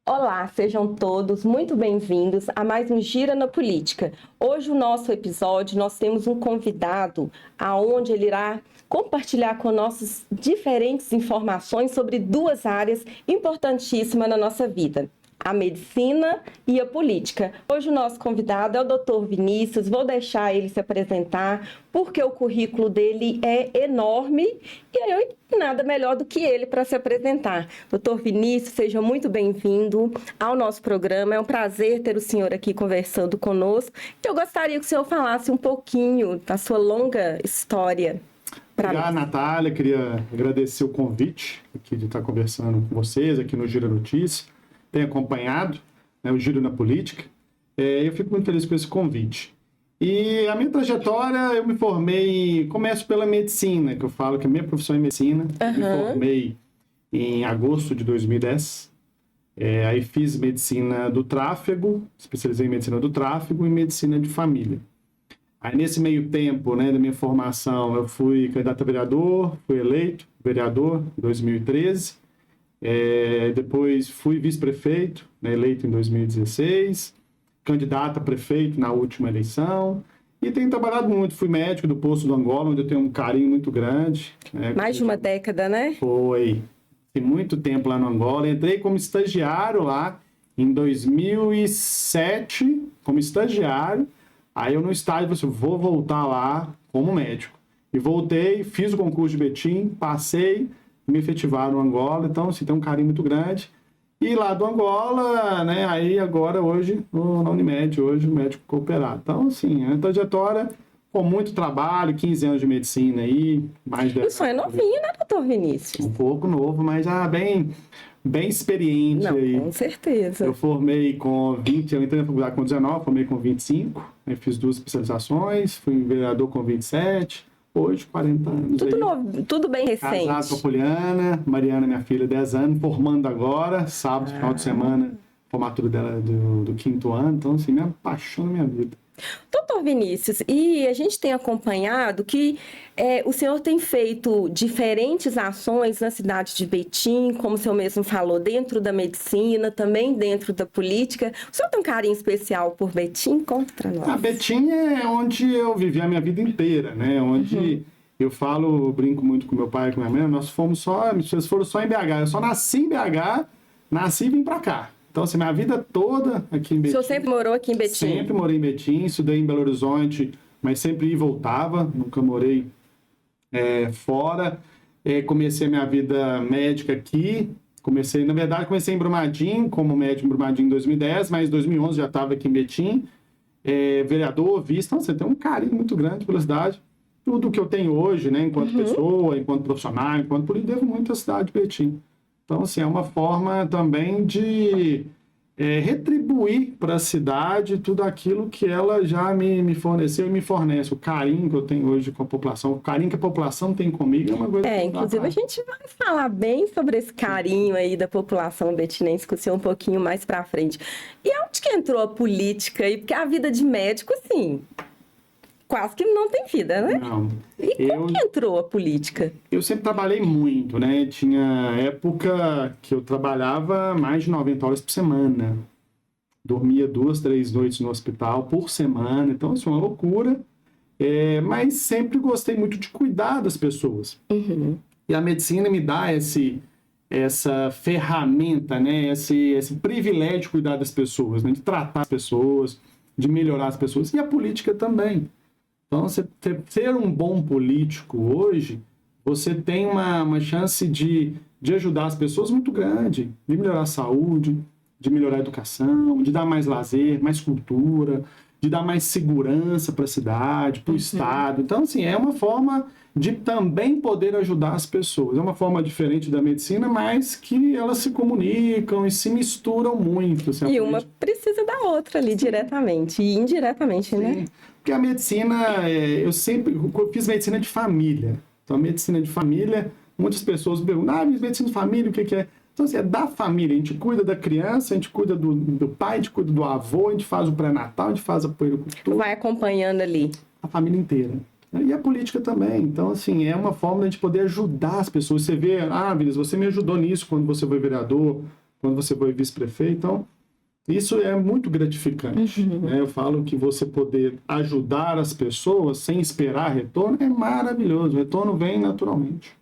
Olá, sejam todos muito bem-vindos a mais um Gira na Política. Hoje, o nosso episódio, nós temos um convidado aonde ele irá compartilhar conosco diferentes informações sobre duas áreas importantíssimas na nossa vida: a medicina e a política. Hoje o nosso convidado é o Dr. Vinícius. Vou deixar ele se apresentar, porque o currículo dele é enorme e eu nada melhor do que ele para se apresentar. Dr. Vinícius, seja muito bem-vindo ao nosso programa. É um prazer ter o senhor aqui conversando conosco. Eu gostaria que o senhor falasse um pouquinho da sua longa história. Obrigado, Natália. Queria agradecer o convite aqui de estar conversando com vocês aqui no Gira Notícias. Tenho acompanhado, né, o Giro na Política. Eu fico muito feliz com esse convite. E a minha trajetória, eu me formei, começo pela medicina, que eu falo que a minha profissão é medicina. Me formei em agosto de 2010. Aí fiz medicina do tráfego, especializei em medicina do tráfego e medicina de família. Aí nesse meio tempo, né, da minha formação, eu fui candidato a vereador, fui eleito vereador em 2013. Depois fui vice-prefeito, né, eleito em 2016, candidato a prefeito na última eleição, e tenho trabalhado muito. Fui médico do posto do Angola, onde eu tenho um carinho muito grande. Mais de uma década, né? Foi. Tem muito tempo lá no Angola. Entrei como estagiário lá em 2007, como estagiário. Aí eu no estágio falei assim, vou voltar lá como médico. E voltei, fiz o concurso de Betim, passei, me efetivaram no Angola, então assim, tem um carinho muito grande. E lá do Angola, né, aí agora hoje, na Unimed, hoje o médico cooperado. Então assim, é uma trajetória com muito trabalho, 15 anos de medicina aí, mais de... Isso é novinho, né, doutor Vinícius? Um pouco novo, mas já bem experiente. Não, aí. com certeza. Eu formei com 20, eu entrei na faculdade com 19, formei com 25, aí fiz 2 especializações, fui vereador com 27, hoje 40 anos. Tudo aí. novo, tudo bem recente. Casado com a Poliana, Mariana, minha filha, 10 anos, formando agora, sábado, final de semana, formatura dela do 5º ano, então assim, me apaixona a minha vida. Doutor Vinícius, e a gente tem acompanhado que o senhor tem feito diferentes ações na cidade de Betim, como o senhor mesmo falou, dentro da medicina, também dentro da política. O senhor tem um carinho especial por Betim? Conta para nós. A Betim é onde eu vivi a minha vida inteira, né? Onde eu brinco muito com meu pai e com minha mãe, vocês foram só em BH. Eu só nasci em BH, nasci e vim para cá. Então, assim, minha vida toda aqui em Betim. O senhor sempre morou aqui em Betim? Sempre morei em Betim, estudei em Belo Horizonte, mas sempre ia e voltava, nunca morei fora. Comecei a minha vida médica aqui, comecei em Brumadinho, como médico em Brumadinho em 2010, mas em 2011 já estava aqui em Betim, vereador, vice, então você tem um carinho muito grande pela cidade. Tudo que eu tenho hoje, né, enquanto pessoa, enquanto profissional, enquanto político, devo muito à cidade de Betim. Então, assim, é uma forma também de retribuir para a cidade tudo aquilo que ela já me forneceu e me fornece. O carinho que eu tenho hoje com a população, o carinho que a população tem comigo é uma coisa... Inclusive a gente vai falar bem sobre esse carinho aí da população betinense com o senhor um pouquinho mais para frente. E onde que entrou a política aí? Porque a vida de médico, assim... quase que não tem vida, né? Não. E como que entrou a política? Eu sempre trabalhei muito, né? Tinha época que eu trabalhava mais de 90 horas por semana. Dormia 2, 3 noites no hospital por semana. Então, assim, uma loucura. Mas sempre gostei muito de cuidar das pessoas. E a medicina me dá essa ferramenta, né? Esse privilégio de cuidar das pessoas, né? De tratar as pessoas, de melhorar as pessoas. E a política também. Então, ser um bom político hoje, você tem uma chance de ajudar as pessoas muito grande, de melhorar a saúde, de melhorar a educação, de dar mais lazer, mais cultura, de dar mais segurança para a cidade, para o Estado. Então, assim, é uma forma de também poder ajudar as pessoas. É uma forma diferente da medicina, mas que elas se comunicam e se misturam muito. Assim, e uma precisa da outra ali, diretamente e indiretamente, né? Porque a medicina, eu fiz medicina de família. Então, a medicina de família, muitas pessoas me perguntam, medicina de família, o que é? Então, assim, é da família. A gente cuida da criança, a gente cuida do pai, a gente cuida do avô, a gente faz o pré-natal, a gente faz a puericultura. Vai acompanhando ali. A família inteira. E a política também. Então, assim, é uma forma de a gente poder ajudar as pessoas. Você vê, Vinícius, você me ajudou nisso quando você foi vereador, quando você foi vice-prefeito. Então, isso é muito gratificante. Né? Eu falo que você poder ajudar as pessoas sem esperar retorno é maravilhoso. O retorno vem naturalmente.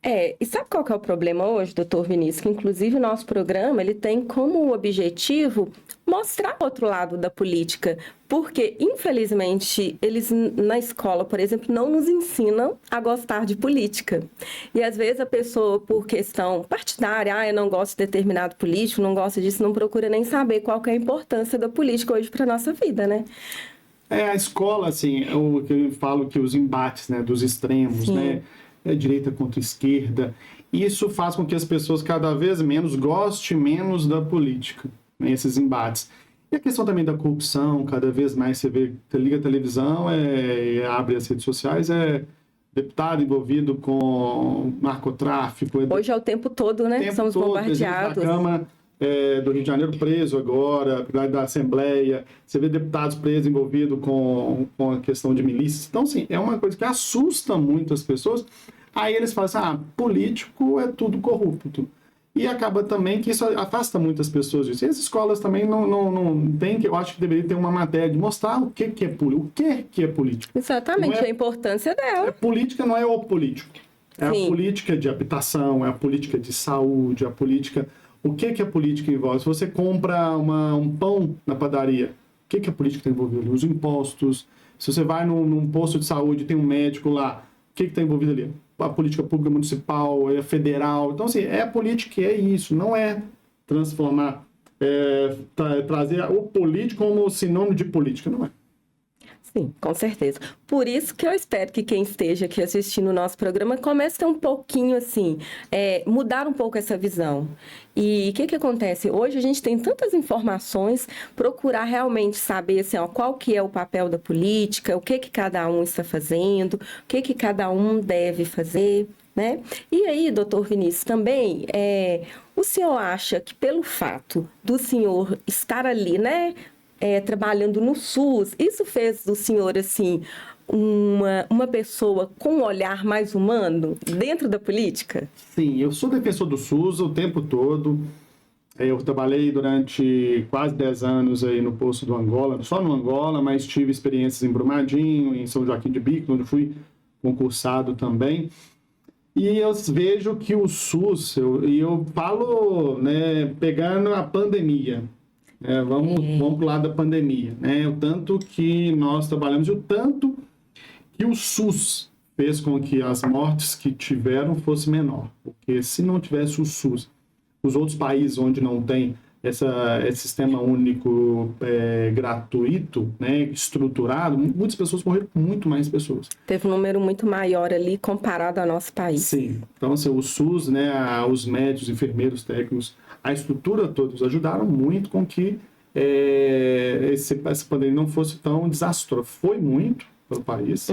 E sabe qual que é o problema hoje, doutor Vinícius? Que inclusive o nosso programa, ele tem como objetivo mostrar o outro lado da política, porque infelizmente eles na escola, por exemplo, não nos ensinam a gostar de política. E às vezes a pessoa, por questão partidária, eu não gosto de determinado político, não gosto disso, não procura nem saber qual que é a importância da política hoje para nossa vida, né? A escola, assim, o que eu falo que os embates, né, dos extremos, Sim. né? Direita contra esquerda, isso faz com que as pessoas cada vez menos gostem menos da política, né, esses embates. E a questão também da corrupção, cada vez mais você vê, você liga a televisão, abre as redes sociais, deputado envolvido com narcotráfico. Hoje é o tempo todo, né? Tempo Somos todo, bombardeados. da Câmara do Rio de Janeiro preso agora, da Assembleia, você vê deputados presos envolvidos com a questão de milícias. Então, assim, é uma coisa que assusta muito as pessoas. Aí eles falam assim, político é tudo corrupto. E acaba também que isso afasta muitas pessoas disso. E as escolas também não tem, eu acho que deveria ter uma matéria de mostrar o que é político. O que é político. Exatamente, a importância dela. Política não é o político. É Sim. a política de habitação, é a política de saúde, a política... O que a política envolve? Se você compra um pão na padaria, o que a política está envolvida? Os impostos. Se você vai num posto de saúde e tem um médico lá, o que está envolvido ali? A política pública municipal, federal. Então, assim, a política é isso, não é transformar, trazer o político como sinônimo de política, não é. Sim, com certeza. Por isso que eu espero que quem esteja aqui assistindo o nosso programa comece a ter um pouquinho, assim, mudar um pouco essa visão. E o que acontece? Hoje a gente tem tantas informações, procurar realmente saber, assim, qual que é o papel da política, o que cada um está fazendo, o que cada um deve fazer, né? E aí, doutor Vinícius, também, o senhor acha que pelo fato do senhor estar ali, né, trabalhando no SUS, isso fez do senhor, assim, uma pessoa com um olhar mais humano dentro da política? Sim, eu sou defensor do SUS o tempo todo. Eu trabalhei durante quase 10 anos aí no posto do Angola, só no Angola, mas tive experiências em Brumadinho, em São Joaquim de Bico, onde fui concursado também. E eu vejo que o SUS, eu falo, né, pegando a pandemia, vamos para o lado da pandemia, né? O tanto que nós trabalhamos e o tanto que o SUS fez com que as mortes que tiveram fosse menor. Porque se não tivesse o SUS, os outros países onde não tem esse sistema único gratuito, né, estruturado, muitas pessoas morreram, muito mais pessoas. Teve um número muito maior ali comparado ao nosso país. Sim. Então, assim, o SUS, né, os médicos, enfermeiros, técnicos, a estrutura todos ajudaram muito com que essa pandemia não fosse tão desastrosa. Foi muito para o país,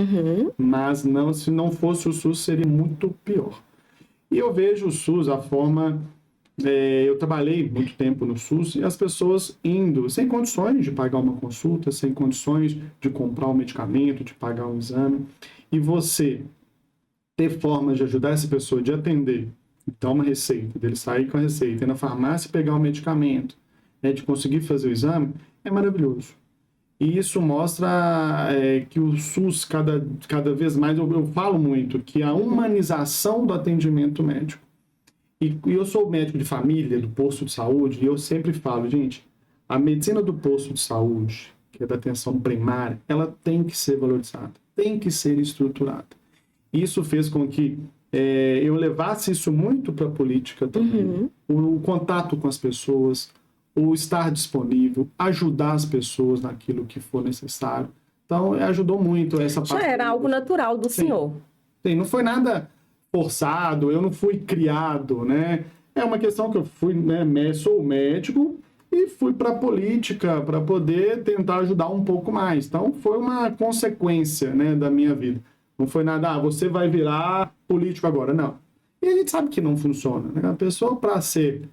mas se não fosse o SUS seria muito pior. E eu vejo o SUS, a forma... eu trabalhei muito tempo no SUS e as pessoas indo sem condições de pagar uma consulta, sem condições de comprar um medicamento, de pagar um exame. E você ter formas de ajudar essa pessoa, de atender, dar uma receita, dele sair com a receita, ir na farmácia pegar o medicamento, de conseguir fazer o exame, é maravilhoso. E isso mostra que o SUS, cada vez mais, eu falo muito, que a humanização do atendimento médico. E eu sou médico de família, do posto de saúde, e eu sempre falo, gente, a medicina do posto de saúde, que é da atenção primária, ela tem que ser valorizada, tem que ser estruturada. Isso fez com que eu levasse isso muito para a política também. O contato com as pessoas, o estar disponível, ajudar as pessoas naquilo que for necessário. Então, ajudou muito essa parte. Já era algo natural do senhor. Sim, não foi nada forçado, eu não fui criado, né? É uma questão que eu fui, né, sou médico e fui para a política para poder tentar ajudar um pouco mais. Então, foi uma consequência, né, da minha vida. Não foi nada, você vai virar político agora, não. E a gente sabe que não funciona, né? A pessoa, para ser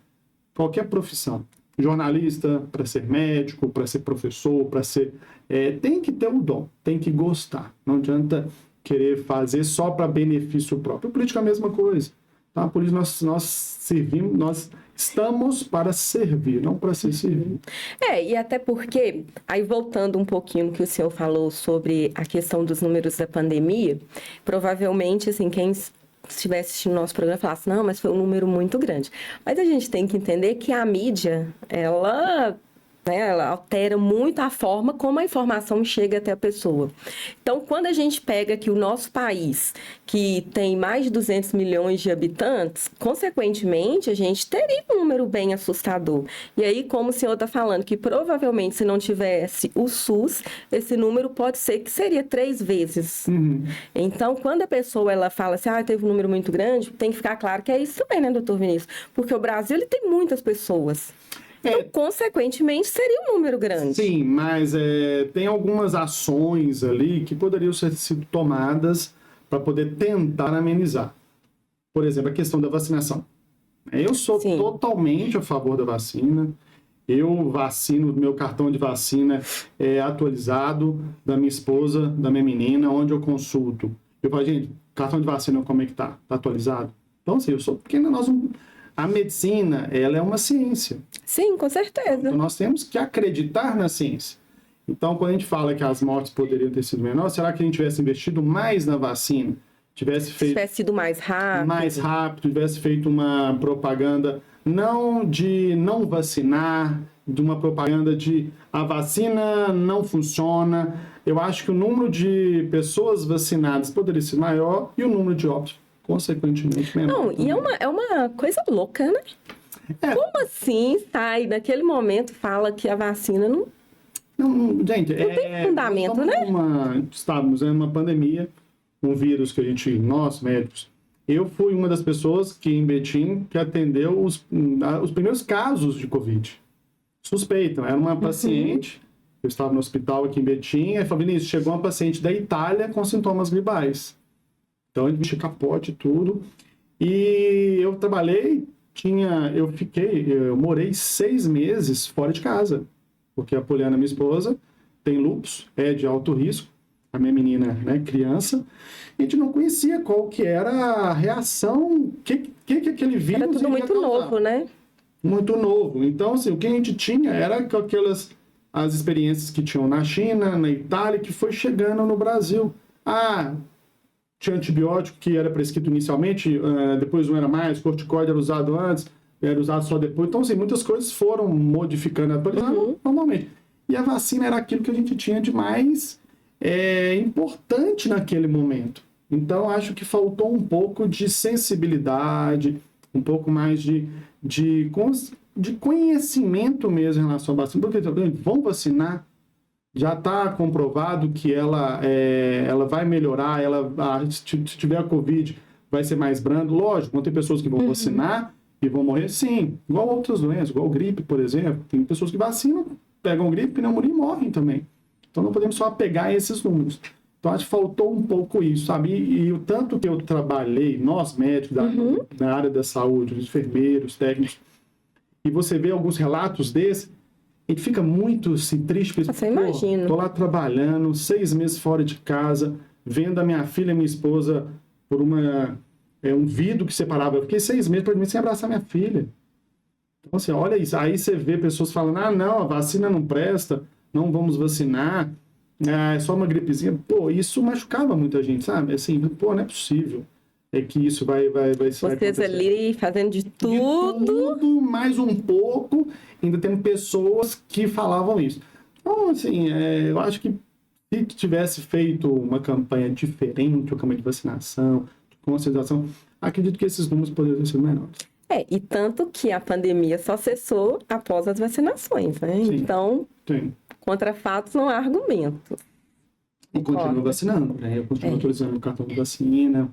qualquer profissão, jornalista, para ser médico, para ser professor, para ser... tem que ter o dom, tem que gostar. Não adianta querer fazer só para benefício próprio. A política é a mesma coisa. Tá? Por isso nós servimos, nós estamos para servir, não para ser servido. E até porque, aí voltando um pouquinho no que o senhor falou sobre a questão dos números da pandemia, provavelmente, assim, quem estivesse assistindo o nosso programa falasse, não, mas foi um número muito grande. Mas a gente tem que entender que a mídia, ela altera muito a forma como a informação chega até a pessoa. Então, quando a gente pega que o nosso país, que tem mais de 200 milhões de habitantes, consequentemente, a gente teria um número bem assustador. E aí, como o senhor está falando, que provavelmente se não tivesse o SUS, esse número pode ser que seria 3 vezes. Então, quando a pessoa ela fala assim, teve um número muito grande, tem que ficar claro que é isso também, né, doutor Vinícius? Porque o Brasil ele tem muitas pessoas. Então, consequentemente, seria um número grande. Sim, mas tem algumas ações ali que poderiam ser sido tomadas para poder tentar amenizar. Por exemplo, a questão da vacinação. Eu sou totalmente a favor da vacina. Eu vacino, meu cartão de vacina é atualizado da minha esposa, da minha menina, onde eu consulto. Eu falo, gente, cartão de vacina como é que tá? Tá atualizado? Então, assim, eu sou pequena, a medicina, ela é uma ciência. Sim, com certeza. Então, nós temos que acreditar na ciência. Então, quando a gente fala que as mortes poderiam ter sido menores, será que a gente tivesse investido mais na vacina? Tivesse sido mais rápido. Mais rápido, tivesse feito uma propaganda não de não vacinar, de uma propaganda de a vacina não funciona. Eu acho que o número de pessoas vacinadas poderia ser maior e o número de óbitos consequentemente menor. Não, e é uma coisa louca, né? Como assim sai, naquele momento, fala que a vacina não... Gente, não tem fundamento, né? Estávamos em uma pandemia, um vírus que a gente, nós médicos, eu fui uma das pessoas que em Betim que atendeu os primeiros casos de Covid. Suspeitam, era uma paciente, eu estava no hospital aqui em Betim, aí falei, Vinícius, chegou uma paciente da Itália com sintomas gripais. Então, a gente mexeu capote e tudo. E eu trabalhei, eu morei 6 meses fora de casa. Porque a Poliana, minha esposa, tem lúpus, é de alto risco. A minha menina, né, criança. A gente não conhecia qual que era a reação, que aquele vírus era tudo muito novo, né? Muito novo. Então, assim, o que a gente tinha era as experiências que tinham na China, na Itália, que foi chegando no Brasil. Tinha antibiótico que era prescrito inicialmente, depois não era mais, corticoide era usado antes, era usado só depois. Então, assim, muitas coisas foram modificando, atualizando normalmente. E a vacina era aquilo que a gente tinha de mais importante naquele momento. Então, acho que faltou um pouco de sensibilidade, um pouco mais de conhecimento mesmo em relação à vacina. Porque vão vacinar, já está comprovado que ela vai melhorar, se tiver a Covid, vai ser mais brando. Lógico, vão ter pessoas que vão vacinar e vão morrer, sim. Igual outras doenças, igual gripe, por exemplo. Tem pessoas que vacinam, pegam gripe, pneumonia e morrem também. Então, não podemos só pegar esses números. Então, acho que faltou um pouco isso, sabe? E o tanto que eu trabalhei, nós médicos da área da saúde, os enfermeiros, técnicos, e você vê alguns relatos desses, a gente fica muito assim, triste. Você imagina. Tô lá trabalhando, 6 meses fora de casa, vendo a minha filha e minha esposa por um vidro que separava. Eu fiquei 6 meses praticamente sem abraçar minha filha. Então, assim, olha isso. Aí você vê pessoas falando, não, a vacina não presta, não vamos vacinar, é só uma gripezinha. Pô, isso machucava muita gente, sabe? Assim, não é possível. Que isso vai Vocês ali fazendo de tudo. Mais um pouco, ainda tem pessoas que falavam isso. Então, assim, eu acho que se tivesse feito uma campanha diferente, uma campanha de vacinação, de conscientização, acredito que esses números poderiam ter sido menores. E tanto que a pandemia só cessou após as vacinações, né? Sim. Então, contra fatos não há argumento. E continuo vacinando, né? Eu continuo atualizando o cartão de vacina.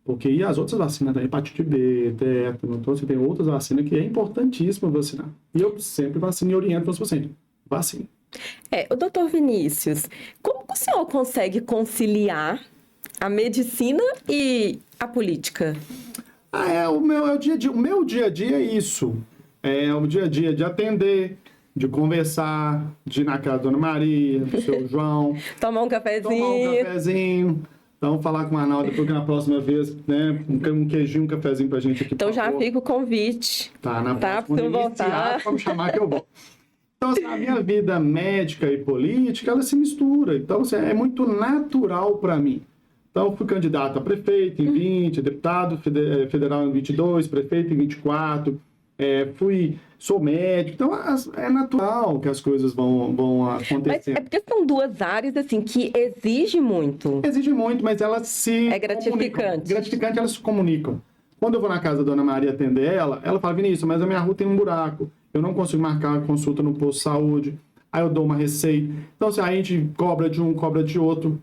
Porque e as outras vacinas da hepatite B, tétano, então você tem outras vacinas que é importantíssimo vacinar. E eu sempre vacino e oriento para os pacientes. Vacine. O doutor Vinícius, como o senhor consegue conciliar a medicina e a política? O meu dia a dia. O meu dia a dia é isso. É o dia a dia de atender, de conversar, de ir na casa da Dona Maria, do seu João. Tomar um cafezinho. Então, falar com o Arnaldo depois que na próxima vez, né, um queijinho, um cafezinho pra gente aqui. Então já fica o convite. Tá, na Tá, próxima. pra você voltar. Vamos chamar que eu vou. Então, assim, a minha vida médica e política, ela se mistura. Então, assim, é muito natural para mim. Então, fui candidato a prefeito em 20, deputado federal em 22, prefeito em 24, sou médico. Então, é natural que as coisas vão acontecer. Mas é porque são duas áreas, assim, que exigem muito. Exige muito, mas elas se É gratificante. comunicam. Gratificante, elas se comunicam. Quando eu vou na casa da Dona Maria atender ela fala, Vinícius, mas a minha rua tem um buraco. Eu não consigo marcar a consulta no posto de saúde. Aí eu dou uma receita. Então, assim, a gente cobra de um, cobra de outro.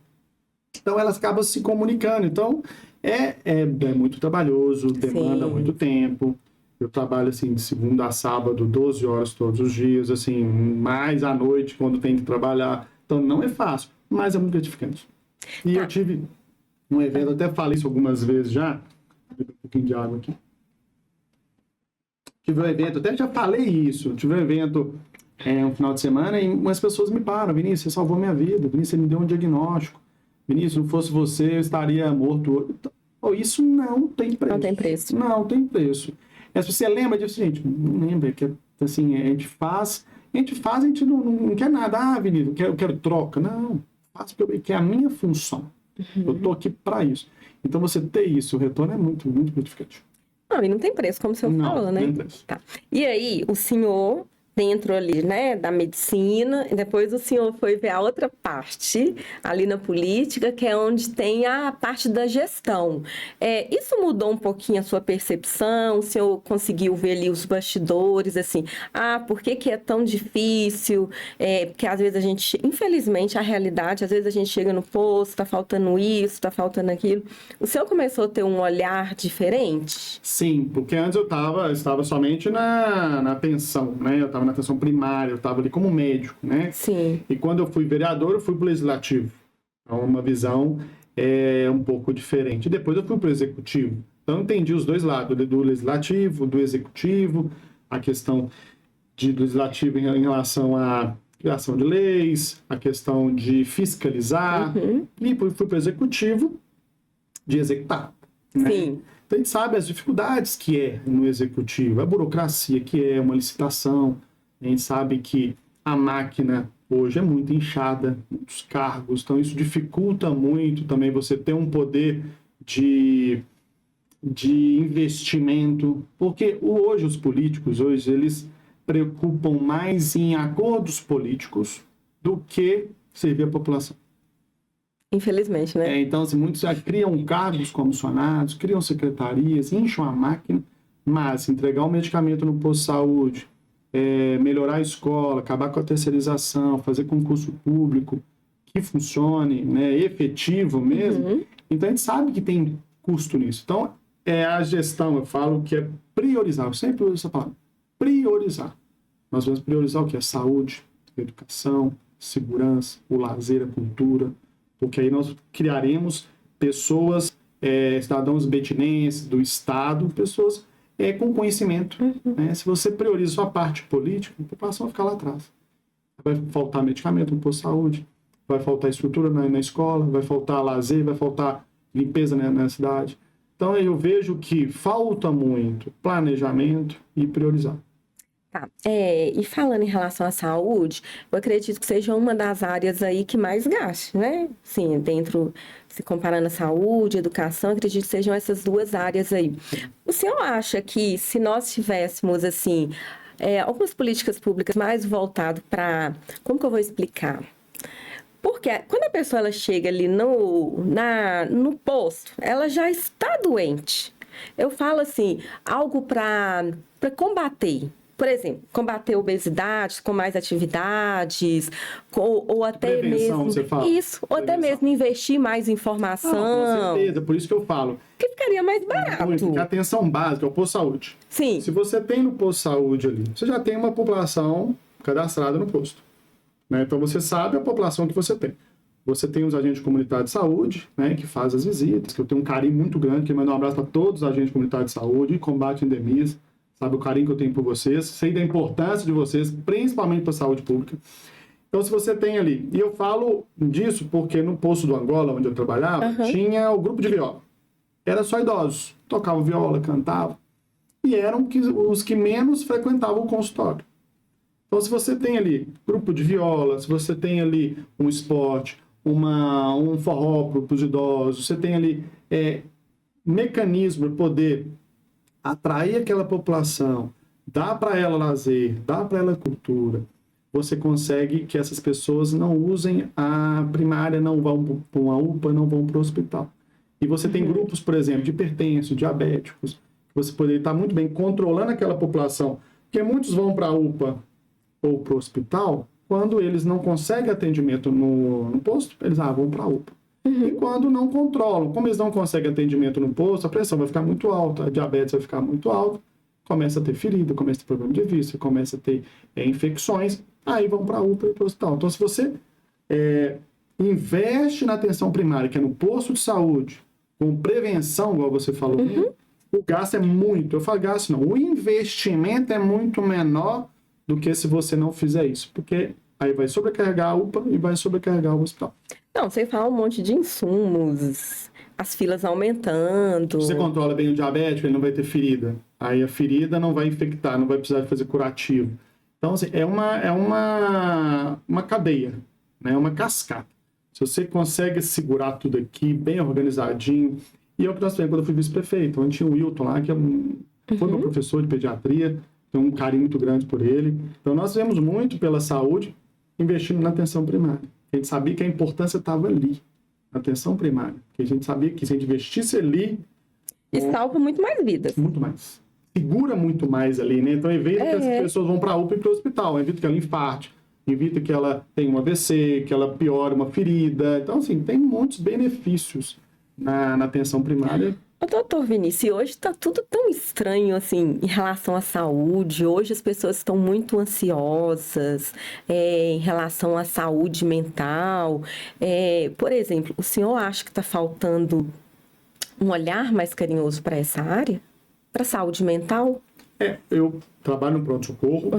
Então, elas acabam se comunicando. Então, é muito trabalhoso, demanda muito tempo. Eu trabalho, assim, de segunda a sábado, 12 horas todos os dias, assim, mais à noite, quando tem que trabalhar. Então, não é fácil, mas é muito gratificante. E eu tive um evento, até falei isso algumas vezes já. Vou beber um pouquinho de água aqui. Tive um evento, até já falei isso. Tive um evento um final de semana e umas pessoas me param. Vinícius, você salvou minha vida. Vinícius, você me deu um diagnóstico. Vinícius, se não fosse você, eu estaria morto. Então, isso não tem preço. Não tem preço. Não tem preço. Mas você lembra disso, gente? Não lembra. Que, assim, a gente faz, a gente não quer nada. Ah, Vinícius, eu quero troca. Não, faço porque é a minha função. Eu estou aqui para isso. Então, você ter isso, o retorno é muito, muito gratificante. Não, e não tem preço, como o senhor falou, né? Não tem preço. Tá. E aí, o senhor, dentro ali, né, da medicina, e depois o senhor foi ver a outra parte, ali na política, que é onde tem a parte da gestão. Isso mudou um pouquinho a sua percepção? O senhor conseguiu ver ali os bastidores, assim, por que é tão difícil? Porque às vezes a gente, infelizmente, a realidade, às vezes a gente chega no posto, tá faltando isso, tá faltando aquilo. O senhor começou a ter um olhar diferente? Sim, porque antes eu estava somente na atenção, né? Eu estava na atenção primária, eu estava ali como médico, né? Sim. E quando eu fui vereador, eu fui para o legislativo. Então, uma visão um pouco diferente. Depois eu fui para o executivo. Então, eu entendi os dois lados, do legislativo, do executivo, a questão do legislativo em relação à criação de leis, a questão de fiscalizar, e fui para o executivo de executar. Né? Sim. Então, a gente sabe as dificuldades que é no executivo, a burocracia que é uma licitação. A gente sabe que a máquina hoje é muito inchada, muitos cargos, então isso dificulta muito também você ter um poder de investimento, porque hoje os políticos, eles preocupam mais em acordos políticos do que servir a população. Infelizmente, né? Então, assim, muitos já criam cargos comissionados, criam secretarias, incham a máquina, mas entregar um medicamento no posto de saúde, melhorar a escola, acabar com a terceirização, fazer concurso público que funcione, né, efetivo mesmo. Então, a gente sabe que tem custo nisso. Então, a gestão, eu falo que é priorizar. Eu sempre uso essa palavra. Priorizar. Nós vamos priorizar o que? A saúde, a educação, segurança, o lazer, a cultura. Porque aí nós criaremos pessoas, cidadãos betinenses, do Estado, pessoas com conhecimento. Né? Se você prioriza sua parte política, a população vai ficar lá atrás. Vai faltar medicamento no posto de saúde, vai faltar estrutura na escola, vai faltar lazer, vai faltar limpeza na cidade. Então, eu vejo que falta muito planejamento e priorizar. Tá. E falando em relação à saúde, eu acredito que seja uma das áreas aí que mais gaste, né? Sim, dentro, se comparando a saúde, educação, acredito que sejam essas duas áreas aí. O senhor acha que se nós tivéssemos, assim, algumas políticas públicas mais voltadas para... Como que eu vou explicar? Porque quando a pessoa ela chega ali no posto, ela já está doente. Eu falo assim, algo para combater. Por exemplo, combater a obesidade com mais atividades, ou até prevenção, mesmo... você fala. Isso, ou até mesmo investir mais em informação. Com certeza, por isso que eu falo. Que ficaria mais barato. Porque a atenção básica é o posto de saúde. Sim. Se você tem no posto de saúde ali, você já tem uma população cadastrada no posto. Né? Então, você sabe a população que você tem. Você tem os agentes comunitários de saúde, né, que fazem as visitas, que eu tenho um carinho muito grande, que mando um abraço para todos os agentes comunitários de saúde, e combate endemias. Sabe o carinho que eu tenho por vocês, sei da importância de vocês, principalmente para a saúde pública. Então, se você tem ali... E eu falo disso porque no posto do Angola, onde eu trabalhava, tinha o grupo de viola. Era só idosos. Tocavam viola, cantavam. E eram os que menos frequentavam o consultório. Então, se você tem ali grupo de viola, se você tem ali um esporte, um forró para os idosos, você tem ali mecanismo para poder atrair aquela população, dar para ela lazer, dar para ela cultura, você consegue que essas pessoas não usem a primária, não vão para uma UPA, não vão para o hospital. E você tem grupos, por exemplo, de hipertensos, diabéticos, que você poderia estar muito bem controlando aquela população, porque muitos vão para a UPA ou para o hospital, quando eles não conseguem atendimento no posto, eles vão para a UPA. E quando não controlam, como eles não conseguem atendimento no posto, a pressão vai ficar muito alta, a diabetes vai ficar muito alta, começa a ter ferida, começa a ter problema de vista, começa a ter infecções, aí vão para a UPA e para o hospital. Então, se você investe na atenção primária, que é no posto de saúde, com prevenção, igual você falou, o gasto é muito, eu falo gasto não, o investimento é muito menor do que se você não fizer isso, porque aí vai sobrecarregar a UPA e vai sobrecarregar o hospital. Não, sem falar um monte de insumos, as filas aumentando. Se você controla bem o diabético, ele não vai ter ferida. Aí a ferida não vai infectar, não vai precisar fazer curativo. Então, assim, é uma cadeia, né? É uma cascata. Se você consegue segurar tudo aqui, bem organizadinho... E eu que nós quando eu fui vice-prefeito, onde tinha o Wilton lá, que foi meu professor de pediatria, tenho um carinho muito grande por ele. Então, nós fizemos muito pela saúde, investindo na atenção primária. A gente sabia que a importância estava ali, na atenção primária. Que a gente sabia que se a gente investisse ali... E salva muito mais vidas. Muito mais. Segura muito mais ali, né? Então, evita que as pessoas vão para a UPA e para o hospital. Evita que ela infarte, evita que ela tenha um AVC, que ela piore uma ferida. Então, assim, tem muitos benefícios na atenção primária. Doutor Vinícius, hoje está tudo tão estranho, assim, em relação à saúde. Hoje as pessoas estão muito ansiosas em relação à saúde mental. Por exemplo, o senhor acha que está faltando um olhar mais carinhoso para essa área? Para a saúde mental? Eu trabalho no pronto-socorro,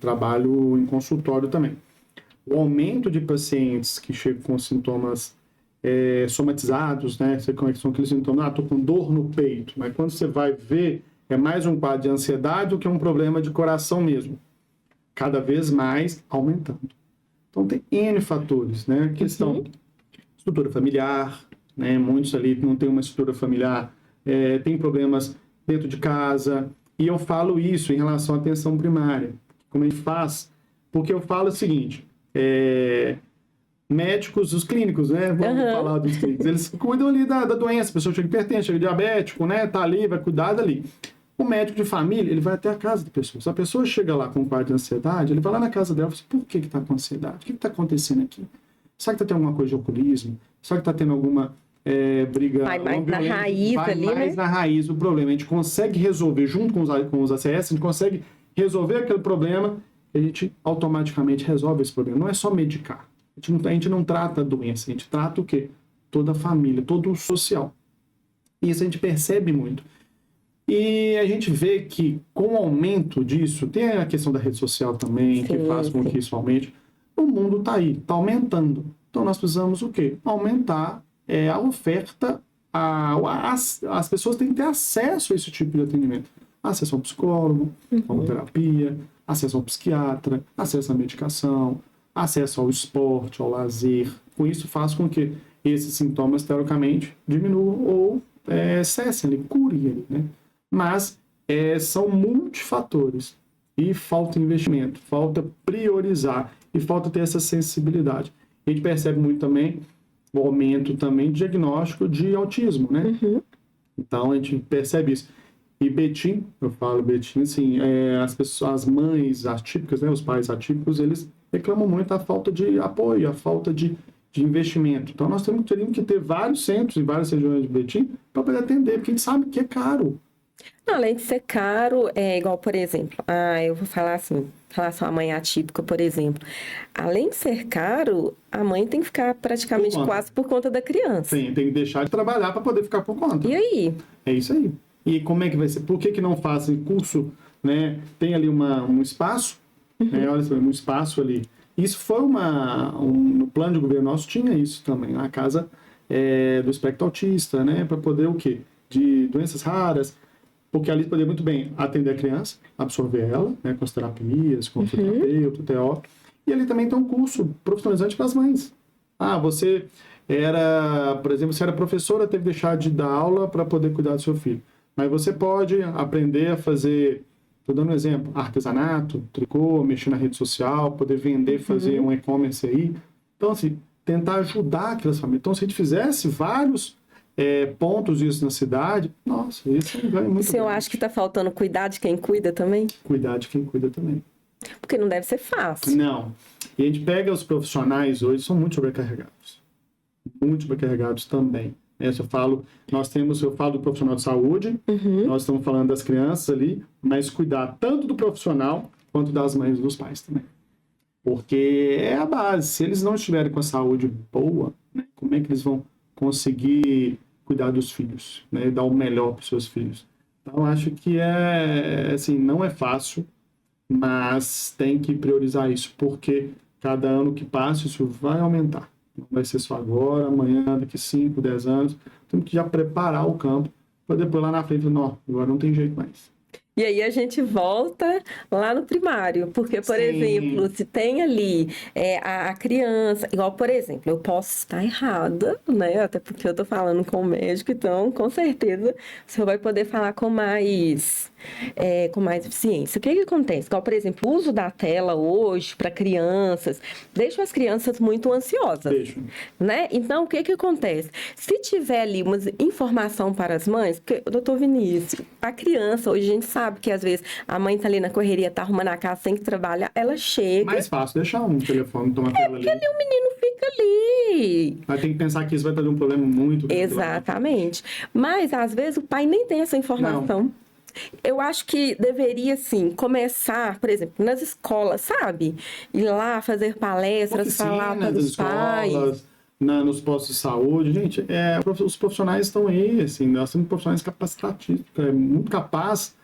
trabalho em consultório também. O aumento de pacientes que chegam com sintomas somatizados, né? São aqueles sintomas, estou com dor no peito, mas quando você vai ver, é mais um quadro de ansiedade do que um problema de coração mesmo. Cada vez mais aumentando. Então, tem N fatores, né? A questão estrutura familiar, né? Muitos ali não têm uma estrutura familiar, tem problemas dentro de casa, e eu falo isso em relação à atenção primária. Como a gente faz? Porque eu falo o seguinte, médicos, os clínicos, né? Vamos falar dos clínicos. Eles cuidam ali da doença, a pessoa chega hipertensa, chega diabético, né? Tá ali, vai cuidar dali. O médico de família, ele vai até a casa da pessoa. Se a pessoa chega lá com um quadro de ansiedade, ele vai lá na casa dela e fala assim, por que tá com ansiedade? O que tá acontecendo aqui? Será que tá tendo alguma coisa de alcoolismo? Será que tá tendo alguma briga? Vai mais na raiz ali, né? Vai mais na raiz do problema. A gente consegue resolver, junto com os ACS, a gente consegue resolver aquele problema e a gente automaticamente resolve esse problema. Não é só medicar. A gente não trata a doença, a gente trata o quê? Toda a família, todo o social. E isso a gente percebe muito. E a gente vê que com o aumento disso, tem a questão da rede social também, que faz com que isso aumente. O mundo está aí, está aumentando. Então nós precisamos o quê? Aumentar a oferta, as pessoas têm que ter acesso a esse tipo de atendimento. Acesso ao psicólogo, a uma terapia, acesso ao psiquiatra, acesso à medicação, acesso ao esporte, ao lazer. Com isso faz com que esses sintomas, teoricamente, diminuam ou cessem ali, curem ali, né? Mas são multifatores e falta investimento, falta priorizar e falta ter essa sensibilidade. A gente percebe muito também o aumento também de diagnóstico de autismo, né? Então a gente percebe isso. E Betim, eu falo Betim, assim, as pessoas, as mães atípicas, né, os pais atípicos, eles reclamam muito da falta de apoio, a falta de investimento. Então nós teríamos que ter vários centros em várias regiões de Betim para poder atender, porque a gente sabe que é caro. Não, além de ser caro, igual, por exemplo, eu vou falar assim, em relação à mãe atípica, por exemplo. Além de ser caro, a mãe tem que ficar praticamente quase por conta da criança. Sim, tem que deixar de trabalhar para poder ficar por conta. E aí? É isso aí. E como é que vai ser? Por que não fazem curso, né? Tem ali um espaço, olha só, um espaço ali Isso foi no plano de governo nosso tinha isso também, a casa do espectro autista, né? Para poder o quê? De doenças raras, porque ali poderia muito bem atender a criança, absorver ela, né? Com as terapias, com o fisioterapeuta, TO. E ali também tem um curso profissionalizante para as mães. Você por exemplo, você era professora, teve que deixar de dar aula para poder cuidar do seu filho. Mas você pode aprender a fazer, estou dando um exemplo, artesanato, tricô, mexer na rede social, poder vender, fazer um e-commerce aí. Então, assim, tentar ajudar aquelas famílias. Então, se a gente fizesse vários pontos disso na cidade, nossa, isso é um ganho muito grande. Eu acho que está faltando cuidar de quem cuida também? Cuidar de quem cuida também. Porque não deve ser fácil. Não. E a gente pega os profissionais hoje, são muito sobrecarregados. Muito sobrecarregados também. Eu falo do profissional de saúde, nós estamos falando das crianças ali, mas cuidar tanto do profissional quanto das mães e dos pais também. Porque é a base. Se eles não estiverem com a saúde boa, né, como é que eles vão conseguir cuidar dos filhos, né, dar o melhor para os seus filhos? Então, acho que assim, não é fácil, mas tem que priorizar isso, porque cada ano que passa, isso vai aumentar. Não vai ser só agora, amanhã, daqui 5, 10 anos. Temos que já preparar o campo para depois lá na frente, não, agora não tem jeito mais. E aí a gente volta lá no primário, porque, por exemplo, se tem ali a criança, igual, por exemplo, eu posso estar errada, né? Até porque eu tô falando com o médico, então, com certeza, o senhor vai poder falar com mais eficiência. O que acontece? Igual, por exemplo, o uso da tela hoje para crianças, deixa as crianças muito ansiosas. Deixa. Né? Então, o que acontece? Se tiver ali uma informação para as mães, porque, doutor Vinícius, a criança, hoje a gente sabe que às vezes a mãe tá ali na correria, tá arrumando a casa, tem que trabalhar, ela chega... Mais fácil deixar um telefone, tomar tela ali. Porque ali o menino fica ali. Mas tem que pensar que isso vai trazer um problema muito grande. Exatamente. Mas, às vezes, o pai nem tem essa informação. Não. Eu acho que deveria, sim, começar, por exemplo, nas escolas, sabe? Ir lá fazer palestras, falar para os pais... Nos postos de saúde, gente, os profissionais estão aí, assim, nós temos profissionais capacitativos, muito capazes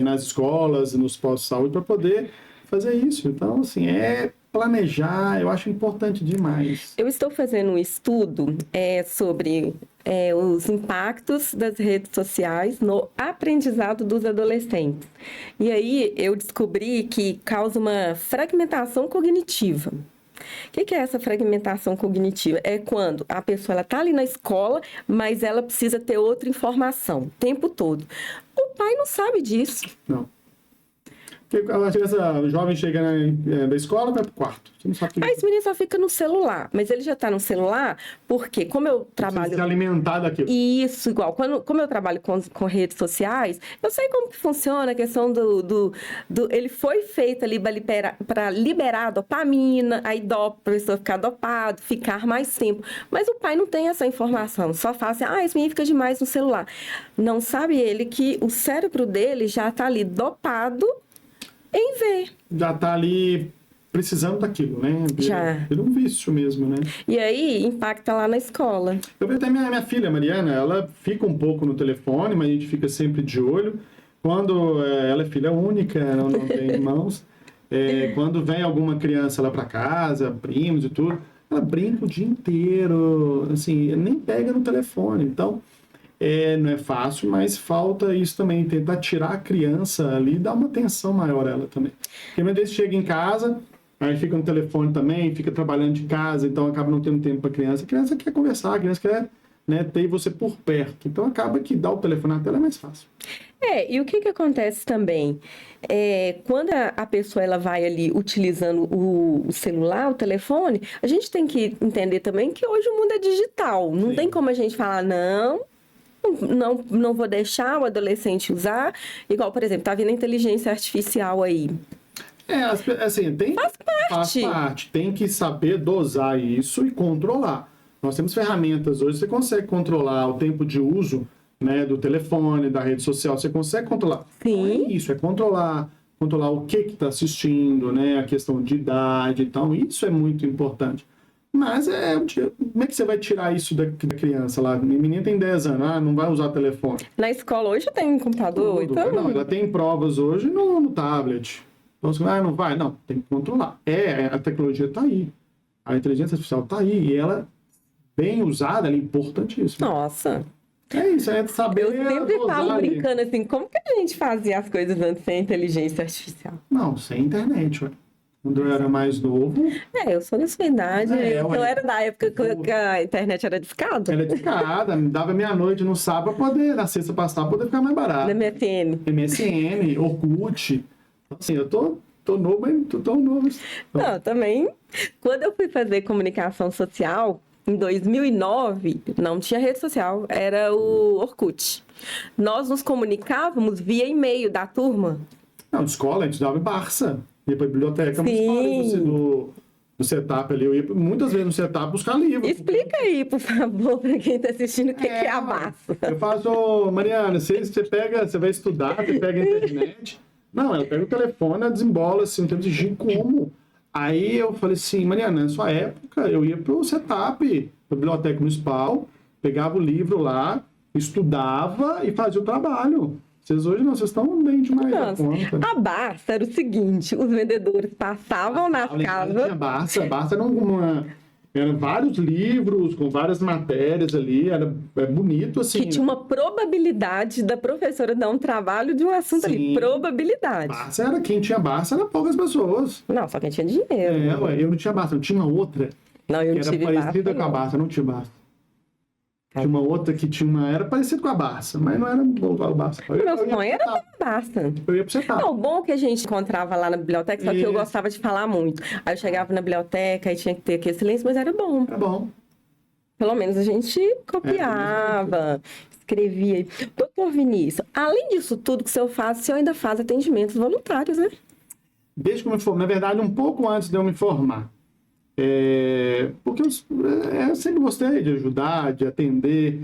nas escolas, nos postos de saúde, para poder fazer isso. Então, assim, planejar, eu acho importante demais. Eu estou fazendo um estudo sobre os impactos das redes sociais no aprendizado dos adolescentes. E aí, eu descobri que causa uma fragmentação cognitiva. O que é essa fragmentação cognitiva? É quando a pessoa está ali na escola, mas ela precisa ter outra informação o tempo todo. O pai não sabe disso. Não. Porque a jovem chega da escola e vai pro quarto. Você não sabe que... Esse menino só fica no celular. Mas ele já está no celular porque, como eu trabalho... Precisa se alimentar daquilo. Isso, igual. Como eu trabalho com redes sociais, eu sei como que funciona a questão ele foi feito ali para liberar a dopamina, aí para a pessoa ficar dopado, ficar mais tempo. Mas o pai não tem essa informação. Só fala assim, esse menino fica demais no celular. Não sabe ele que o cérebro dele já está ali dopado em ver. Já tá ali precisando daquilo, né? Já. Vira um vício mesmo, né? E aí, impacta lá na escola. Eu vejo até minha filha, Mariana, ela fica um pouco no telefone, mas a gente fica sempre de olho. Quando ela é filha única, ela não tem irmãos. Quando vem alguma criança lá para casa, primos e tudo, ela brinca o dia inteiro, assim, nem pega no telefone. Então, não é fácil, mas falta isso também, tentar tirar a criança ali e dar uma atenção maior a ela também. Porque muitas vezes chega em casa, aí fica no telefone também, fica trabalhando de casa, então acaba não tendo tempo para a criança quer conversar, a criança quer ter você por perto, então acaba que dar o telefone na tela é mais fácil. E o que acontece também? Quando a pessoa ela vai ali utilizando o celular, o telefone, a gente tem que entender também que hoje o mundo é digital, não tem como a gente falar, não vou deixar o adolescente usar. Igual, por exemplo, tá vindo a inteligência artificial aí. Assim, faz parte. Tem que saber dosar isso e controlar. Nós temos ferramentas hoje, você consegue controlar o tempo de uso, né, do telefone, da rede social, você consegue controlar. Sim. Então, isso, controlar o que está assistindo, né, a questão de idade, então, isso é muito importante. Mas como é que você vai tirar isso da criança lá? Minha menina tem 10 anos, não vai usar telefone. Na escola hoje tem computador, então... Não, ela tem provas hoje no tablet. Então, assim, não vai? Não, tem que controlar. A tecnologia está aí. A inteligência artificial está aí. E ela, bem usada, ela é importantíssima. Nossa. É isso, é saber. Eu sempre falo brincando assim, como que a gente fazia as coisas antes sem inteligência artificial? Não, sem internet, ué. Quando eu era mais novo. Eu sou da sua idade, eu ué. era da época que a internet era discada. Era discada, me dava meia-noite no sábado pra poder, na sexta passar, poder ficar mais barato. Na MSN. MSN, Orkut. Assim, eu tô novo, mas tô tão novo. Não, também. Quando eu fui fazer comunicação social, em 2009, não tinha rede social, era o Orkut. Nós nos comunicávamos via e-mail da turma. Não, de escola, a gente dava Barça. Ia pra biblioteca Sim. do setup ali. Eu ia muitas vezes no setup buscar livro. Explica aí, por favor, para quem está assistindo, o que é a Barça. Eu faço, Mariana, você vai estudar, você pega a internet. Não, ela pega o telefone, ela desembola, assim, não tem de como. Aí eu falei assim, Mariana, na sua época, eu ia pro setup, pra biblioteca municipal, pegava o livro lá, estudava e fazia o trabalho. Vocês hoje não, vocês estão bem demais da conta. A Barça era o seguinte, os vendedores passavam nas casas... Barça era eram vários livros com várias matérias ali, era bonito assim. Que tinha uma probabilidade da professora dar um trabalho de um assunto ali, probabilidade. Quem tinha Barça era poucas pessoas. Não, só quem tinha dinheiro. Eu não tinha Barça, eu tinha outra. Não, eu não tive Barça. Era parecida com a Barça, não tinha Barça. Tinha uma outra que era parecida com a Barça, mas não era igual a Barça. Meu sonho era ter a Barça. Eu ia pro setup. O bom que a gente encontrava lá na biblioteca, só que eu gostava de falar muito. Aí eu chegava na biblioteca e tinha que ter aquele silêncio, mas era bom. Era bom. Pelo menos a gente copiava, escrevia. Doutor Vinícius, além disso tudo que o senhor faz, o senhor ainda faz atendimentos voluntários, né? Desde que eu me formei, na verdade, um pouco antes de eu me formar. Porque eu sempre gostei de ajudar, de atender,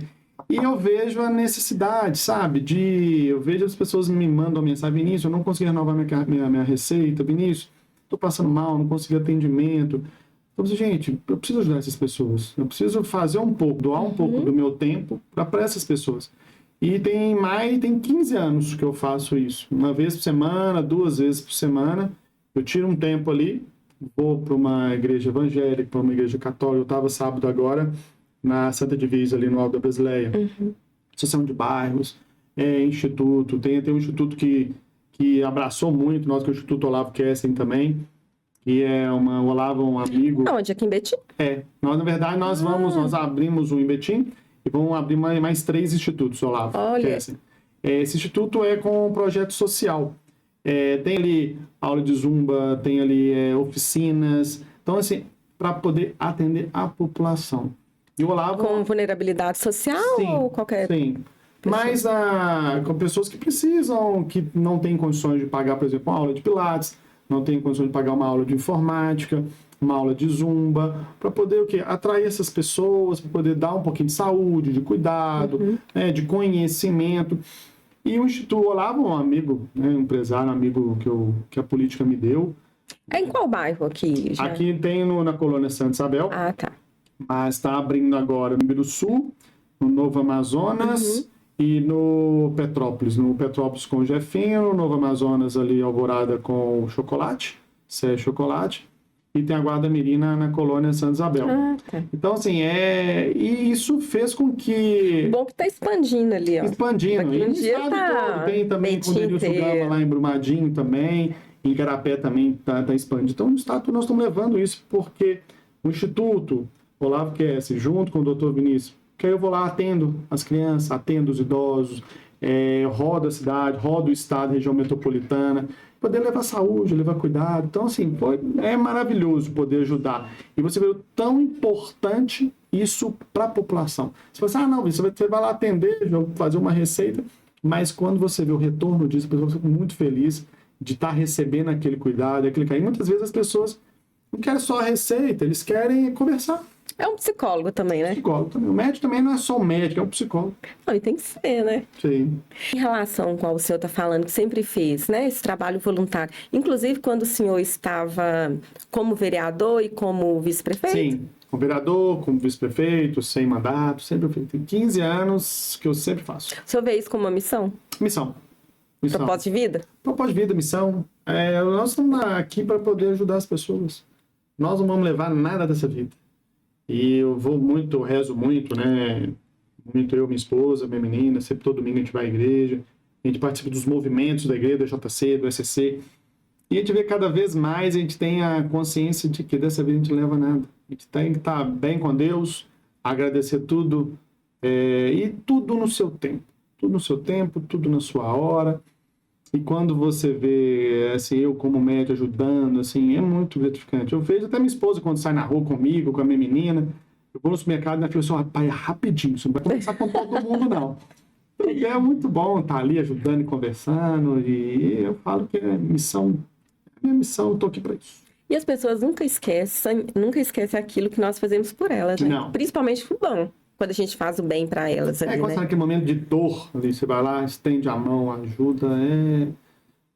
e eu vejo a necessidade, sabe? Eu vejo as pessoas me mandam mensagem, Vinícius, eu não consegui renovar minha receita, Vinícius, estou passando mal, não consegui atendimento. Então, gente, eu preciso ajudar essas pessoas, eu preciso fazer um pouco, doar um pouco do meu tempo para essas pessoas. E tem 15 anos que eu faço isso, uma vez por semana, 2 vezes por semana, eu tiro um tempo ali, vou para uma igreja evangélica, para uma igreja católica. Eu estava sábado agora na Santa Divisa, ali no Alto da Basileia. Associação de bairros, instituto. Tem um instituto que abraçou muito nós, que é o Instituto Olavo Kessler também, que é o Olavo, um amigo. Onde? Aqui em Betim? Na verdade, nós abrimos um em Betim e vamos abrir mais 3 institutos, Olavo Kessler. Esse instituto é com um projeto social. Tem ali aula de zumba, tem ali oficinas. Então, assim, para poder atender a população. E o Olavo... Com vulnerabilidade social ou qualquer... Sim, mas com pessoas que precisam, que não têm condições de pagar, por exemplo, uma aula de pilates, não têm condições de pagar uma aula de informática, uma aula de zumba, para poder o quê? Atrair essas pessoas, para poder dar um pouquinho de saúde, de cuidado, de conhecimento. E o Instituto Olavo, um amigo, um empresário, um amigo que a política me deu. Em qual bairro aqui? Aqui tem na colônia Santa Isabel. Ah, tá. Mas está abrindo agora no Rio Sul, no Novo Amazonas e no Petrópolis. No Petrópolis com o Jefinho, no Novo Amazonas ali Alvorada com o Chocolate, Sé Chocolate. E tem a Guarda Mirina na colônia Santa Isabel. Tá. Então, assim, e isso fez com que... Bom que tá expandindo ali, ó. Expandindo. E no estado todo. Tem também com o Denilson Gama lá em Brumadinho também, em Igarapé também tá expandindo. Então, no estado nós estamos levando isso porque o Instituto Olavo Kessler, junto com o Dr. Vinícius, que aí eu vou lá, atendo as crianças, atendo os idosos, rodo a cidade, rodo o estado, região metropolitana, poder levar saúde, levar cuidado. Então, assim, é maravilhoso poder ajudar. E você vê o tão importante isso para a população. Você fala assim, não, você vai lá atender, fazer uma receita, mas quando você vê o retorno disso, a pessoa fica muito feliz de estar recebendo aquele cuidado, aquele carinho. Muitas vezes as pessoas não querem só a receita, eles querem conversar. É um psicólogo também, né? Psicólogo também. O médico também não é só o médico, é um psicólogo. Não, e tem que ser, né? Sim. Em relação com o senhor está falando, que sempre fez, né? Esse trabalho voluntário. Inclusive, quando o senhor estava como vereador e como vice-prefeito? Sim, como vereador, como vice-prefeito, sem mandato, sempre feito. Tem 15 anos que eu sempre faço. O senhor vê isso como uma missão? Missão. Propósito de vida? Propósito de vida, missão. Nós estamos aqui para poder ajudar as pessoas. Nós não vamos levar nada dessa vida. E eu rezo muito, né? Muito eu, minha esposa, minha menina, sempre todo domingo a gente vai à igreja, a gente participa dos movimentos da igreja, do JC, do SCC, e a gente vê cada vez mais, a gente tem a consciência de que dessa vida a gente não leva nada. A gente tem que estar bem com Deus, agradecer tudo, e tudo no seu tempo. Tudo no seu tempo, tudo na sua hora. E quando você vê, assim, eu como médico ajudando, assim, é muito gratificante. Eu vejo até minha esposa quando sai na rua comigo, com a minha menina, eu vou no supermercado e ela fala assim, rapaz, é rapidinho, você não vai conversar com todo mundo, não. Então, é muito bom estar ali ajudando e conversando, e eu falo que minha missão, eu tô aqui para isso. E as pessoas nunca esquecem aquilo que nós fazemos por elas, né? Não. Principalmente o bom, quando a gente faz o bem para elas ali, Quando né? você tá naquele momento de dor, ali, você vai lá, estende a mão, ajuda, é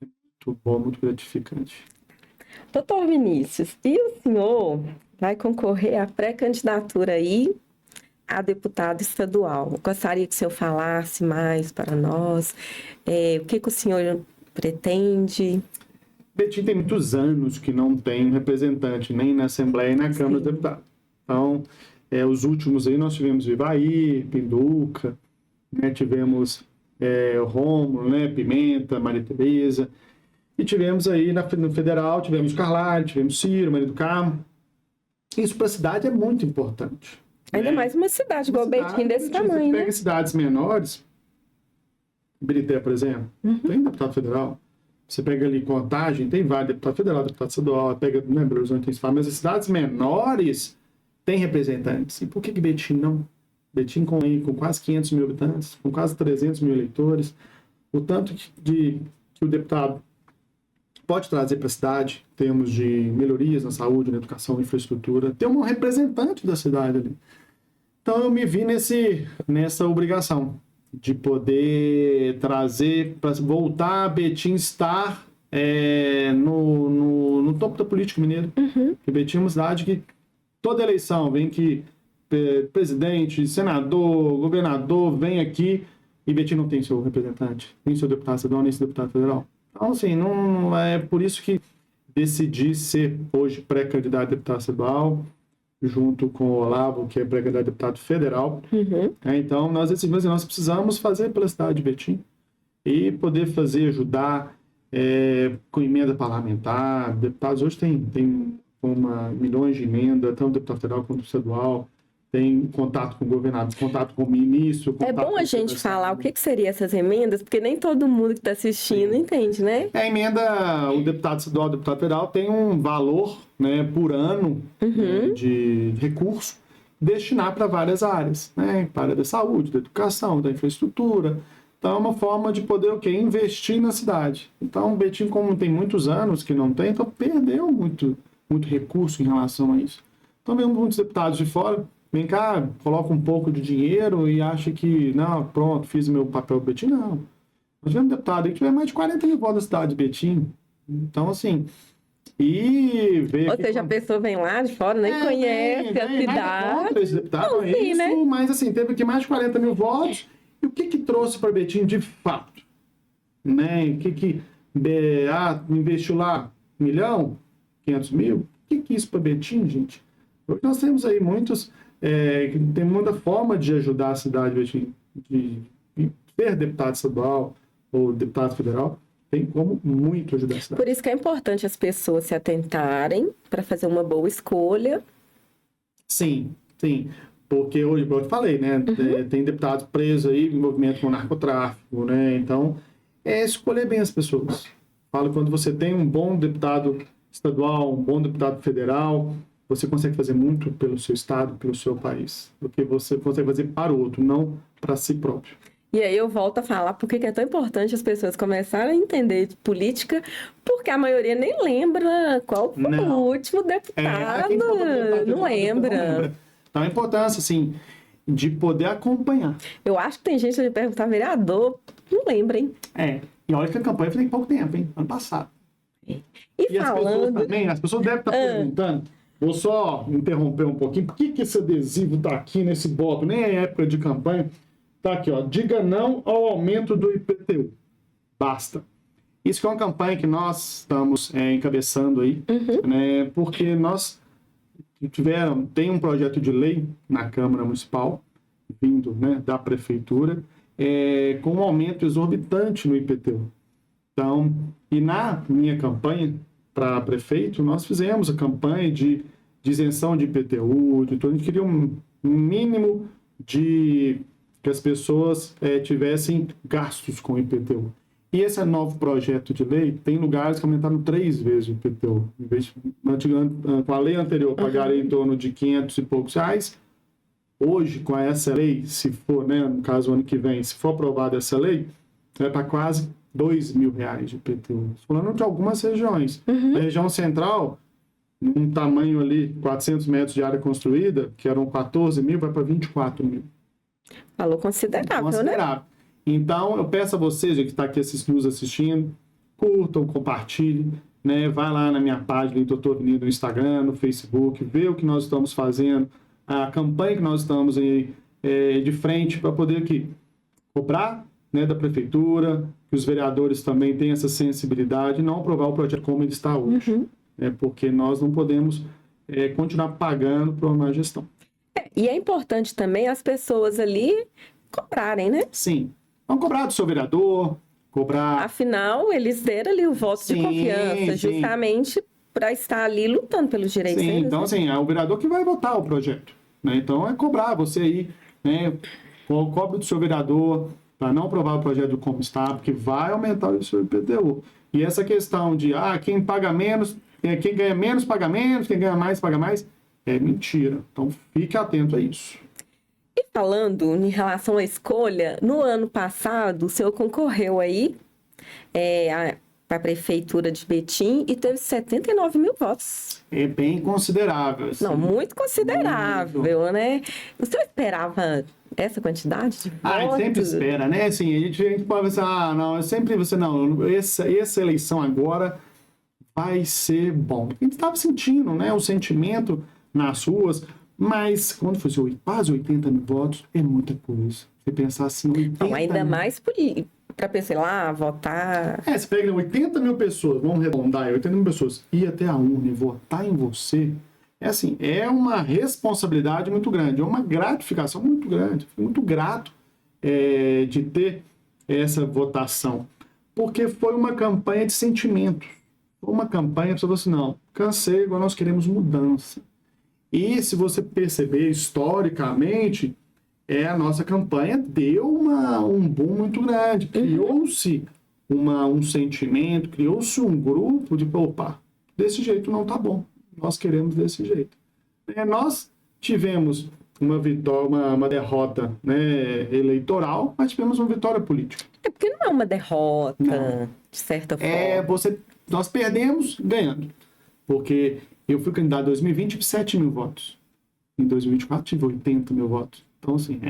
muito bom, muito gratificante. Doutor Vinícius, e o senhor vai concorrer à pré-candidatura aí a deputado estadual. Gostaria que o senhor falasse mais para nós, o que o senhor pretende? Betim tem muitos anos que não tem representante, nem na Assembleia e na Câmara dos Deputados. Então, os últimos aí nós tivemos Ivaí, Pinduca, né? Tivemos Rômulo, né? Pimenta, Maria Tereza, e tivemos aí no Federal, tivemos Carvalho, tivemos Ciro, Maria do Carmo. Isso para a cidade é muito importante. Ainda mais uma cidade igual Betim desse tamanho, Você né? pega cidades menores, Ibirité, por exemplo, tem deputado federal. Você pega ali Contagem, tem vários deputados federal, deputado estadual, pega, né, Belo Horizonte, mas as cidades menores têm representantes. E por que Betim não? Betim com quase 500 mil habitantes, com quase 300 mil eleitores, o tanto que o deputado pode trazer para a cidade, em termos de melhorias na saúde, na educação, infraestrutura, ter um representante da cidade ali. Então eu me vi nessa obrigação de poder trazer, para voltar a Betim estar no topo da política mineira. Porque Betim é uma cidade que toda eleição vem que presidente, senador, governador vem aqui e Betim não tem seu representante, nem seu deputado estadual, nem seu deputado federal. Então, assim, não é por isso que decidi ser hoje pré-candidato a deputado estadual, junto com o Olavo, que é pré-candidato a deputado federal. Então, nós decidimos que nós precisamos fazer pela cidade de Betim e poder ajudar com emenda parlamentar. Deputados hoje tem milhões de emenda, tanto deputado federal quanto estadual. Tem contato com o governador, contato com o ministro. É bom a gente falar o que seriam essas emendas, porque nem todo mundo que está assistindo entende, né? A emenda, o deputado estadual, o deputado federal tem um valor, né, por ano de recurso destinar para várias áreas, né? Para a área da saúde, da educação, da infraestrutura. Então é uma forma de poder investir na cidade. Então o Betim, como tem muitos anos que não tem, então perdeu muito recurso em relação a isso. Então vemos muitos deputados de fora, vem cá, coloca um pouco de dinheiro e acha que, não, pronto, fiz o meu papel do Betim. Não. Nós tivemos deputado aí que tiver mais de 40 mil votos da cidade de Betim. Então, assim, Ou seja, a pessoa vem lá de fora, nem conhece a cidade. Esse deputado, não, sim, isso, né? Mas, assim, teve aqui mais de 40 mil votos. E o que trouxe para Betim de fato? Né? Investiu lá 1 milhão, 500 mil? O que é isso para Betim, gente? Hoje nós temos aí muitos... tem muita forma de ajudar a cidade de Betim, de ser deputado estadual ou deputado federal, tem como muito ajudar a cidade. Por isso que é importante as pessoas se atentarem para fazer uma boa escolha. Sim. Porque hoje, como eu te falei, né? Tem deputados presos aí em movimento com narcotráfico, né? Então, escolher bem as pessoas. Falo, quando você tem um bom deputado estadual, um bom deputado federal, você consegue fazer muito pelo seu estado, pelo seu país, do que você consegue fazer para o outro, não para si próprio. E aí eu volto a falar porque é tão importante as pessoas começarem a entender de política, porque a maioria nem lembra qual foi o último deputado, não lembra. Então a importância, assim, de poder acompanhar. Eu acho que tem gente que vai perguntar, vereador, não lembra, hein? E olha que a campanha foi tem pouco tempo, hein? Ano passado. E falando... as pessoas devem estar perguntando, vou só interromper um pouquinho, por que esse adesivo está aqui nesse bloco? Nem é época de campanha. Tá aqui, ó. Diga não ao aumento do IPTU. basta. Isso que é uma campanha que nós estamos encabeçando aí, né? Porque nós tem um projeto de lei na Câmara Municipal, vindo, né, da Prefeitura, com um aumento exorbitante no IPTU. Então, e na minha campanha para prefeito, nós fizemos a campanha de isenção de IPTU, de tudo. A gente queria um mínimo de que as pessoas tivessem gastos com IPTU. E esse novo projeto de lei tem lugares que aumentaram 3 vezes o IPTU. Em vez de, com a lei anterior, pagaria em torno de 500 e poucos reais. Hoje, com essa lei, se for, né, no caso, ano que vem, se for aprovada essa lei, vai para quase R$2.000 de IPTU. Falando de algumas regiões. A região central, um tamanho ali, 400 metros de área construída, que eram 14 mil, vai para 24 mil. Valor considerável, né? Então, eu peço a vocês, que está aqui nos assistindo, curtam, compartilhem, né? Vai lá na minha página, Dr. Vini, no Instagram, no Facebook, vê o que nós estamos fazendo, a campanha que nós estamos aí de frente para poder aqui cobrar, né, da Prefeitura, que os vereadores também tenham essa sensibilidade e não aprovar o projeto como ele está hoje. Porque nós não podemos continuar pagando por uma má gestão. E é importante também as pessoas ali cobrarem, né? Sim. Vão cobrar do seu vereador, cobrar... Afinal, eles deram ali o voto de confiança, justamente para estar ali lutando pelos direitos deles. Então, assim, é o vereador que vai votar o projeto, né? Então, é cobrar você aí, né? Cobre do seu vereador para não aprovar o projeto como está, porque vai aumentar o seu IPTU. E essa questão de, quem paga menos, quem ganha menos paga menos, quem ganha mais paga mais, é mentira. Então, fique atento a isso. E falando em relação à escolha, no ano passado, o senhor concorreu aí para a Prefeitura de Betim e teve 79 mil votos. É bem considerável. Assim. Não, muito considerável, né? O senhor esperava essa quantidade de votos? A gente sempre espera, né? Assim, a gente pode pensar, não, essa eleição agora vai ser bom. A gente estava sentindo, né, o sentimento nas ruas, mas quando fosse quase 80 mil votos, é muita coisa. Você pensar assim, 80 não, ainda mil... mais para pensar lá, votar... você pega 80 mil pessoas, vamos arredondar, 80 mil pessoas, ir até a urna e votar em você, é uma responsabilidade muito grande, é uma gratificação muito grande. Fui muito grato de ter essa votação, porque foi uma campanha de sentimento. Foi uma campanha para você assim, não, cansei, agora nós queremos mudança. E se você perceber historicamente, a nossa campanha deu um boom muito grande. Criou-se um sentimento, criou-se um grupo de, opa, desse jeito não tá bom. Nós queremos desse jeito. Nós tivemos uma vitória, uma derrota, né, eleitoral, mas tivemos uma vitória política. Porque não é uma derrota, de certa forma. Nós perdemos ganhando. Porque eu fui candidato em 2020 tive 7 mil votos. Em 2024 tive 80 mil votos. Então, assim,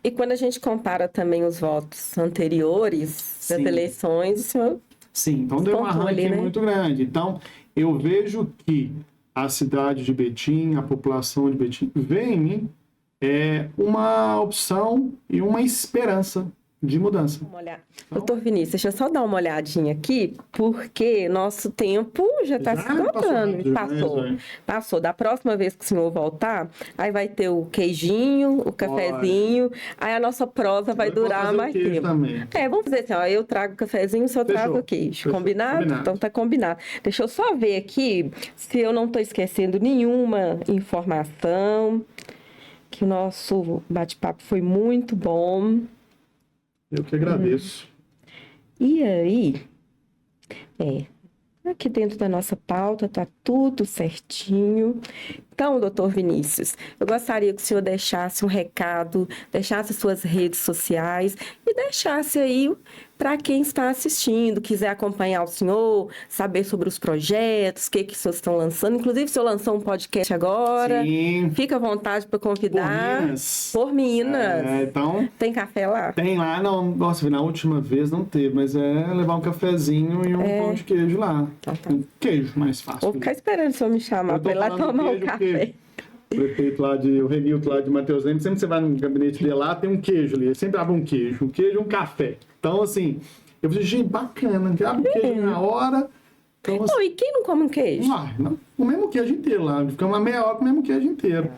E quando a gente compara também os votos anteriores das eleições, o senhor... Sim, então deu um arranque muito grande. Então, eu vejo que a cidade de Betim, a população de Betim, vê em mim uma opção e uma esperança de mudança. Vamos olhar. Doutor Vinícius, deixa eu só dar uma olhadinha aqui, porque nosso tempo já está se esgotando. Passou. Da próxima vez que o senhor voltar, aí vai ter o queijinho, o cafezinho, aí a nossa prosa vai durar mais tempo. Também. Vamos fazer assim, eu trago o cafezinho, o senhor traga o queijo. Fechou. Combinado? Então tá combinado. Deixa eu só ver aqui se eu não estou esquecendo nenhuma informação, que o nosso bate-papo foi muito bom. Eu que agradeço. E aí, aqui dentro da nossa pauta tá tudo certinho. Então, doutor Vinícius, eu gostaria que o senhor deixasse um recado, deixasse suas redes sociais e deixasse aí para quem está assistindo, quiser acompanhar o senhor, saber sobre os projetos, o que os senhores estão lançando. Inclusive, o senhor lançou um podcast agora. Sim. Fica à vontade para convidar. Por Minas. Então, tem café lá? Tem lá. Não, nossa, na última vez não teve, mas levar um cafezinho e um pão de queijo lá. Tá. Um queijo mais fácil. Vou ficar esperando o senhor me chamar para ir lá tomar um café. O prefeito lá o Renilton lá de Mateus Leme, sempre que você vai no gabinete dele lá, tem um queijo ali. Ele sempre abre um queijo e um café. Então, assim, Eu falei, gente, bacana, grava o queijo na hora. Então, Não, e quem não come um queijo? não, o mesmo queijo inteiro lá. Ficamos uma meia hora com o mesmo queijo inteiro.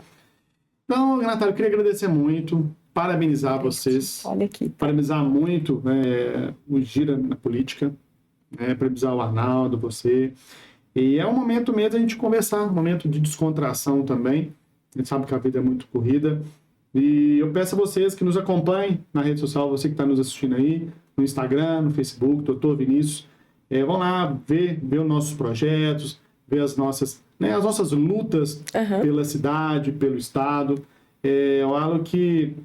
Então, Natália, eu queria agradecer muito, parabenizar vocês. Olha aqui. Tá? Parabenizar muito o Gira na Política, parabenizar o Arnaldo, você. E é um momento mesmo a gente conversar, um momento de descontração também. A gente sabe que a vida é muito corrida. E eu peço a vocês que nos acompanhem na rede social, você que está nos assistindo aí, no Instagram, no Facebook, Dr. Vinícius. Vão lá ver os nossos projetos, ver as nossas lutas pela cidade, pelo estado. Eu falo que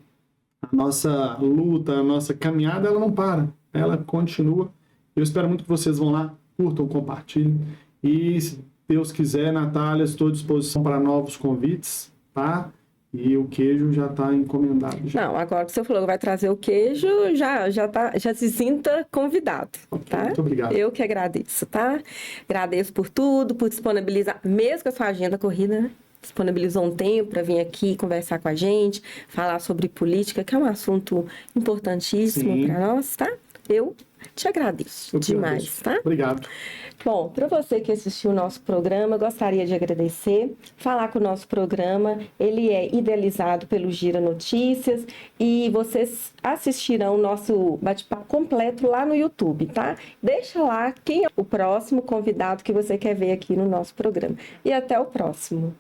a nossa luta, a nossa caminhada, ela não para, ela continua. Eu espero muito que vocês vão lá, curtam, compartilhem. E se Deus quiser, Natália, estou à disposição para novos convites, tá? E o queijo já está encomendado. Já. Não, agora que você falou que vai trazer o queijo, já se sinta convidado, tá? Muito obrigado. Eu que agradeço, tá? Agradeço por tudo, por disponibilizar, mesmo com a sua agenda corrida, né? Disponibilizou um tempo para vir aqui conversar com a gente, falar sobre política, que é um assunto importantíssimo para nós, tá? Eu te agradeço demais, tá? Obrigado. Bom, para você que assistiu o nosso programa, gostaria de agradecer, falar que o nosso programa, ele é idealizado pelo Gira Notícias e vocês assistirão o nosso bate-papo completo lá no YouTube, tá? Deixa lá quem é o próximo convidado que você quer ver aqui no nosso programa. E até o próximo.